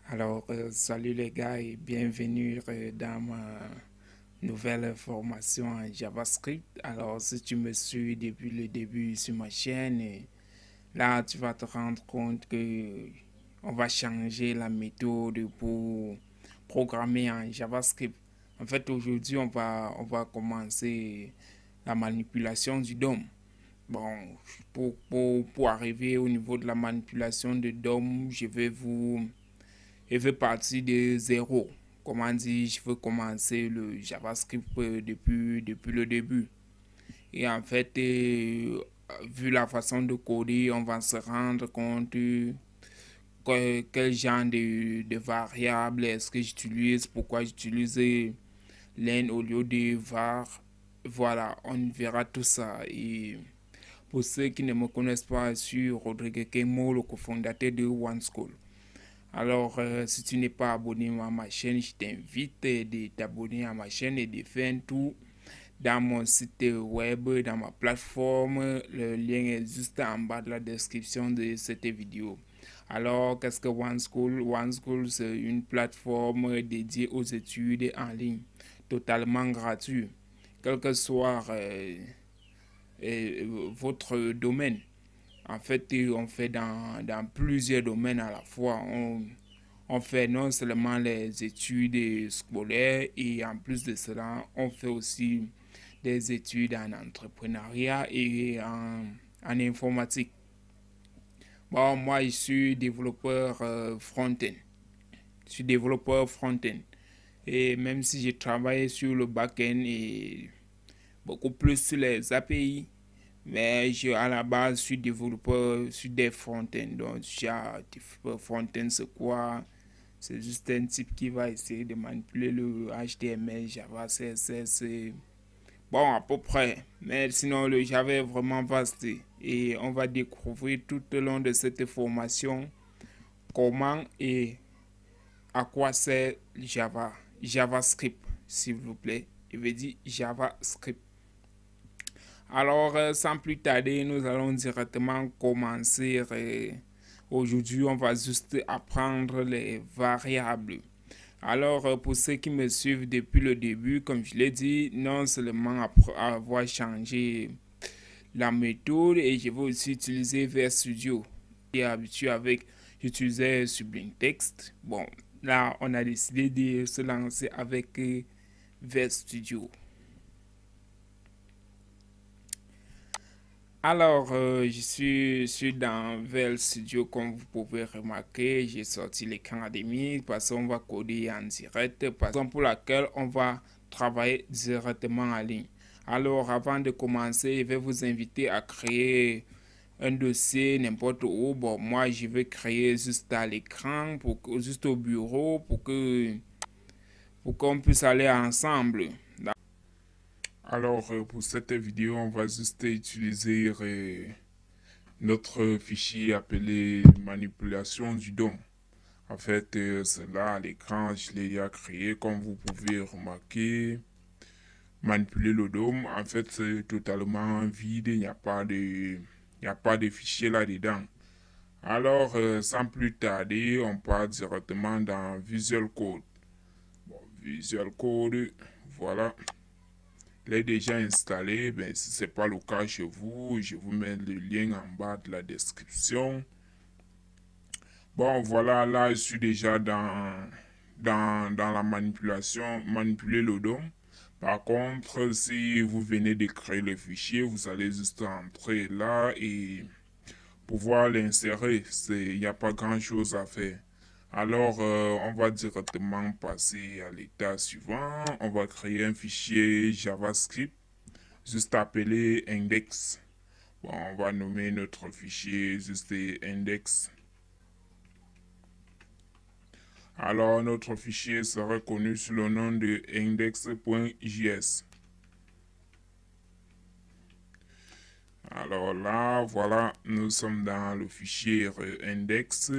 Alors, salut les gars et bienvenue dans ma nouvelle formation en JavaScript. Alors, si tu me suis depuis le début sur ma chaîne, là, tu vas te rendre compte que on va changer la méthode pour programmer en JavaScript. En fait, aujourd'hui, on va commencer la manipulation du DOM. Bon, pour arriver au niveau de la manipulation de DOM, je vais partir de zéro. Comment dire, je veux commencer le JavaScript depuis le début. Et en fait, vu la façon de coder, on va se rendre compte quel genre de variables est-ce que j'utilise, pourquoi j'utilise len au lieu de var. Voilà, on verra tout ça. Et pour ceux qui ne me connaissent pas, je suis Rodrigue Kemo, le cofondateur de OneSchool. Alors, si tu n'es pas abonné à ma chaîne, je t'invite de t'abonner à ma chaîne et de faire un tour dans mon site web, dans ma plateforme. Le lien est juste en bas de la description de cette vidéo. Alors, qu'est-ce que OneSchool? OneSchool, c'est une plateforme dédiée aux études en ligne, totalement gratuite, quel que soit votre domaine. En fait, on fait dans plusieurs domaines à la fois. On fait non seulement les études scolaires et en plus de cela, on fait aussi des études en entrepreneuriat et en informatique. Bon, moi, je suis développeur front-end. Je suis développeur front-end. Et même si je travaille sur le back-end et beaucoup plus sur les API, mais à la base, je suis développeur sur des front-end. Donc, développeur front-end, c'est quoi? C'est juste un type qui va essayer de manipuler le HTML, Java, CSS. Bon, à peu près. Mais sinon, le Java est vraiment vaste. Et on va découvrir tout au long de cette formation comment et à quoi sert Java. JavaScript, s'il vous plaît. Je veux dire JavaScript. Alors, sans plus tarder, nous allons directement commencer. Aujourd'hui, on va juste apprendre les variables. Alors, pour ceux qui me suivent depuis le début, comme je l'ai dit, non seulement avoir changé la méthode, et je vais aussi utiliser VS Studio. Je suis habitué avec, j'utilisais Sublime Text. Bon, là, on a décidé de se lancer avec VS Studio. Alors, je suis dans VL Studio, comme vous pouvez remarquer. J'ai sorti l'écran académique parce qu'on va coder en direct, par exemple pour laquelle on va travailler directement en ligne. Alors, avant de commencer, je vais vous inviter à créer un dossier n'importe où. Bon, moi, je vais créer juste à l'écran, juste au bureau, pour qu'on puisse aller ensemble. Alors, pour cette vidéo, on va juste utiliser notre fichier appelé manipulation du DOM. En fait, c'est là à l'écran, je l'ai déjà créé, comme vous pouvez remarquer. Manipuler le DOM, en fait, c'est totalement vide, il n'y a pas de fichier là-dedans. Alors, sans plus tarder, on part directement dans Visual Code. Bon, Visual Code, voilà. Il est déjà installé, ben, si ce n'est pas le cas chez vous, je vous mets le lien en bas de la description. Bon, voilà, là, je suis déjà dans la manipulation, manipuler le DOM. Par contre, si vous venez de créer le fichier, vous allez juste entrer là et pouvoir l'insérer. Il n'y a pas grand-chose à faire. Alors, on va directement passer à l'état suivant. On va créer un fichier JavaScript, juste appelé index. Bon, on va nommer notre fichier juste index. Alors, notre fichier sera connu sous le nom de index.js. Alors là, voilà, nous sommes dans le fichier index.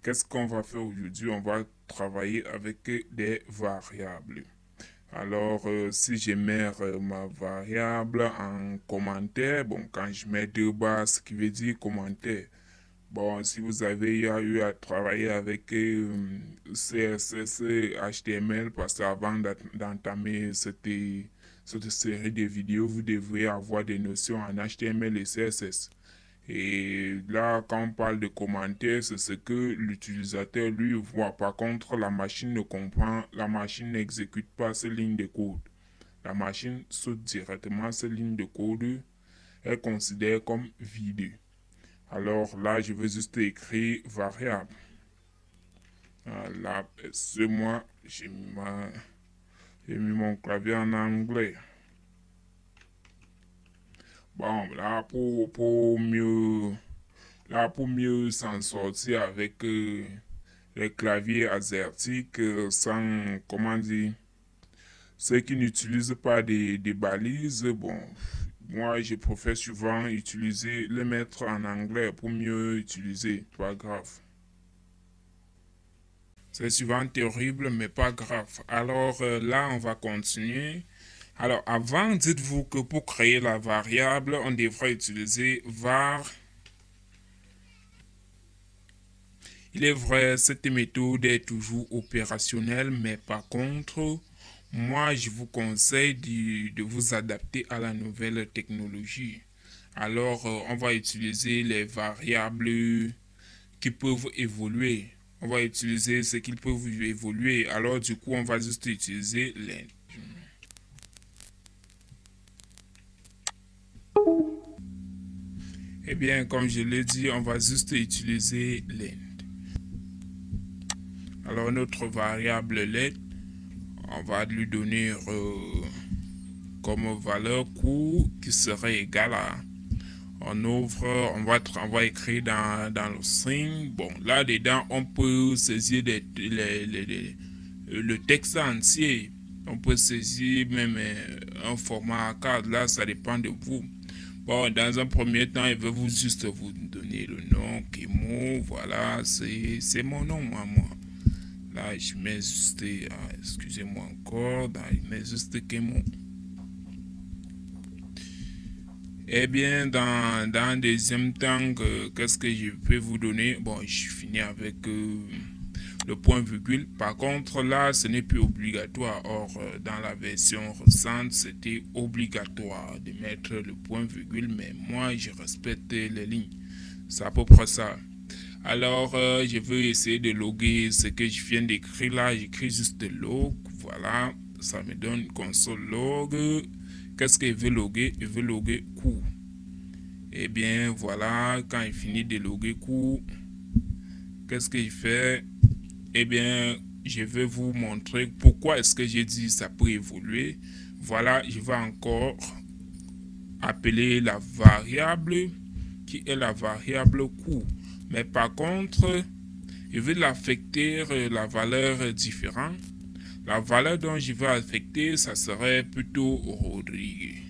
Qu'est-ce qu'on va faire aujourd'hui? On va travailler avec des variables. Alors, si je mets ma variable en commentaire, bon, quand je mets deux barres, ce qui veut dire commentaire, Bon, si vous avez eu à travailler avec CSS, HTML, parce qu'avant d'entamer cette série de vidéos, vous devriez avoir des notions en HTML et CSS. Et là, quand on parle de commentaires, c'est ce que l'utilisateur lui voit. Par contre, la machine ne comprend, la machine n'exécute pas ces lignes de code. La machine saute directement ces lignes de code, elle considère comme vide. Alors là, je vais juste écrire variable. Là, c'est moi, j'ai mis mon clavier en anglais. Bon, là, pour mieux s'en sortir avec les claviers AZERTY, sans, comment dire, ceux qui n'utilisent pas des balises, bon, moi, je préfère souvent utiliser, les mettre en anglais pour mieux utiliser, pas grave. C'est souvent terrible, mais pas grave. Alors là, on va continuer. Alors avant, dites-vous que pour créer la variable, on devrait utiliser var. Il est vrai, cette méthode est toujours opérationnelle, mais par contre, moi, je vous conseille de vous adapter à la nouvelle technologie. Alors, on va utiliser les variables qui peuvent évoluer. On va utiliser ce qu'ils peuvent évoluer. Alors, du coup, on va juste utiliser les... Eh bien, comme je l'ai dit, on va juste utiliser length. Alors, notre variable length, on va lui donner comme valeur court qui serait égal à... On ouvre, on va écrire dans le string. Bon, là-dedans, on peut saisir le texte entier. On peut saisir même un format A4. Là, ça dépend de vous. Bon, dans un premier temps, il veut juste vous donner le nom, Kemo. Voilà, c'est mon nom, moi. Là, je mets juste, excusez-moi encore, là, je mets juste Kemo. Eh bien, dans un deuxième temps, qu'est-ce que je peux vous donner? Bon, je finis avec le point virgule. Par contre, là, ce n'est plus obligatoire. Or, dans la version récente, c'était obligatoire de mettre le point virgule, mais moi, je respecte les lignes. C'est à peu près ça. Alors, je vais essayer de loguer ce que je viens d'écrire là. J'écris juste log. Voilà, ça me donne console log. Qu'est-ce qu'il veut loguer? Il veut loguer cours. Eh bien, voilà, quand il finit de loguer cours, qu'est-ce qu'il fait? Eh bien, je vais vous montrer pourquoi est-ce que j'ai dit ça peut évoluer. Voilà, je vais encore appeler la variable qui est la variable cours. Mais par contre, je vais l'affecter la valeur différente. La valeur dont je vais affecter, ça serait plutôt Rodrigue.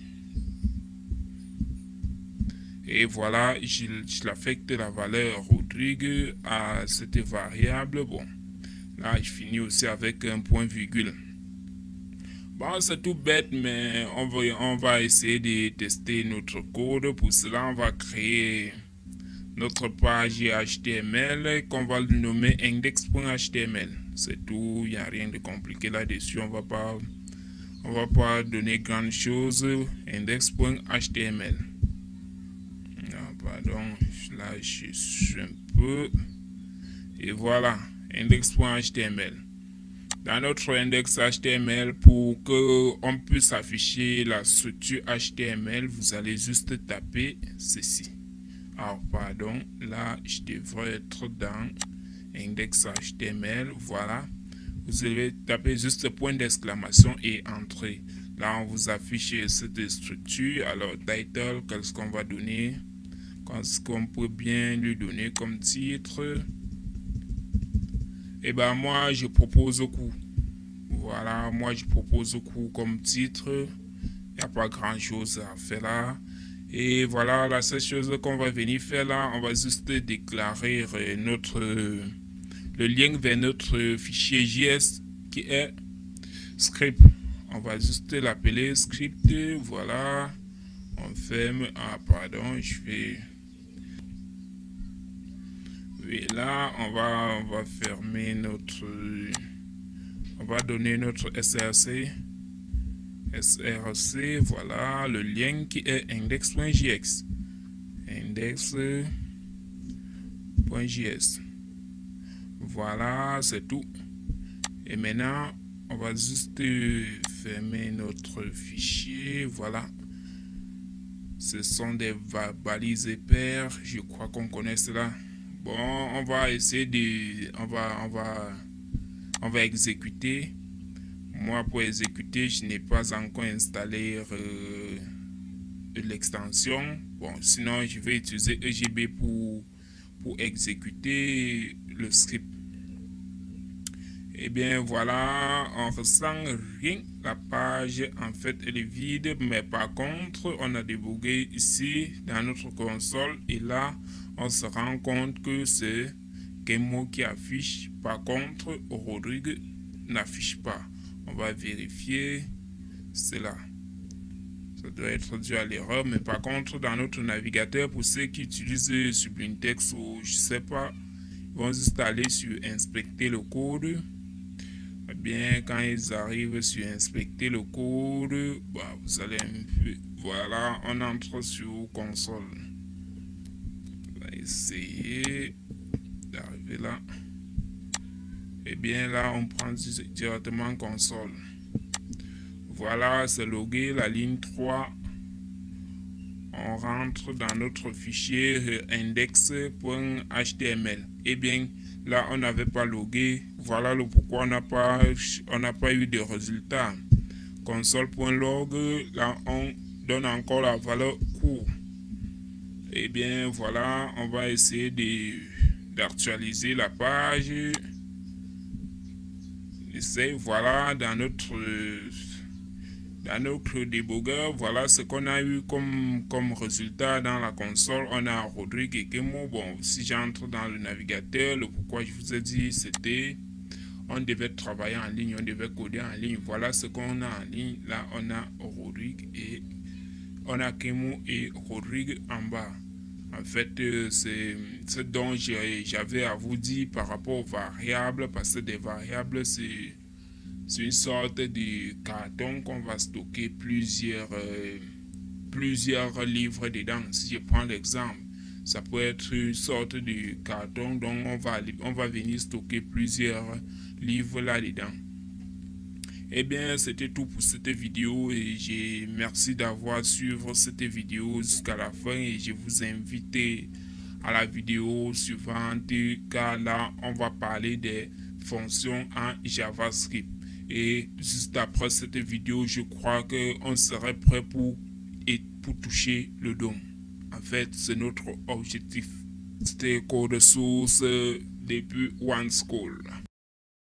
Et voilà, je l'affecte la valeur Rodrigue à cette variable. Bon, là, je finis aussi avec un point virgule. Bon, c'est tout bête, mais on va essayer de tester notre code. Pour cela, on va créer notre page HTML qu'on va le nommer index.html. C'est tout, il n'y a rien de compliqué là-dessus. On va pas donner grande chose. Index.html. Pardon, là je suis un peu. Et voilà, index.html. Dans notre index HTML, pour qu'on puisse afficher la structure HTML, vous allez juste taper ceci. Alors, pardon, là, je devrais être dans index HTML. Voilà. Vous allez taper juste point d'exclamation et entrer. Là, on vous affiche cette structure. Alors, title, qu'est-ce qu'on va donner? Qu'est-ce qu'on peut bien lui donner comme titre? Et ben moi, je propose coup. Voilà, moi, je propose coup comme titre. Il n'y a pas grand-chose à faire là. Et voilà, la seule chose qu'on va venir faire là, on va juste déclarer le lien vers notre fichier JS qui est script. On va juste l'appeler script. Voilà, on ferme. Ah, pardon, je vais... Et là, on va fermer notre... On va donner notre SRC. SRC, voilà le lien qui est index.js. Index.js. Voilà, c'est tout. Et maintenant, on va juste fermer notre fichier. Voilà. Ce sont des balises paires. Je crois qu'on connaît cela. Bon, on va essayer de... On va exécuter. Moi, pour exécuter, je n'ai pas encore installé l'extension. Bon, sinon, je vais utiliser EGB pour exécuter le script. Et bien voilà, on ressent rien. La page en fait elle est vide, mais par contre on a débugué ici dans notre console et là on se rend compte que c'est Kemo qui affiche. Par contre Rodrigue n'affiche pas. On va vérifier cela. Ça doit être dû à l'erreur, mais par contre dans notre navigateur, pour ceux qui utilisent Sublime Text ou je sais pas, ils vont juste aller sur inspecter le code. Eh bien, quand ils arrivent sur inspecter le code, bah, vous allez un peu... Voilà, on entre sur console. On va essayer d'arriver là. Et bien là, on prend directement console. Voilà, c'est logué, la ligne 3. On rentre dans notre fichier index.html. Et bien, là, on n'avait pas logué. Voilà le pourquoi on n'a pas eu de résultats. Console.log, là, on donne encore la valeur court. Et bien, voilà, on va essayer d'actualiser la page. Voilà, dans notre debugger, voilà ce qu'on a eu comme résultat dans la console. On a Rodrigue et Kemo. Bon, si j'entre dans le navigateur, le pourquoi je vous ai dit, c'était on devait travailler en ligne, on devait coder en ligne. Voilà ce qu'on a en ligne. Là, on a Rodrigue et on a Kemo et Rodrigue en bas. En fait, c'est ce dont j'avais à vous dire par rapport aux variables, parce que des variables, c'est une sorte de carton qu'on va stocker plusieurs livres dedans. Si je prends l'exemple, ça peut être une sorte de carton dont on va venir stocker plusieurs livres là-dedans. Eh bien, c'était tout pour cette vidéo et merci d'avoir suivi cette vidéo jusqu'à la fin et je vous invite à la vidéo suivante car là, on va parler des fonctions en JavaScript. Et juste après cette vidéo, je crois qu'on serait prêt pour toucher le DOM. En fait, c'est notre objectif. C'était code source depuis OneSchool.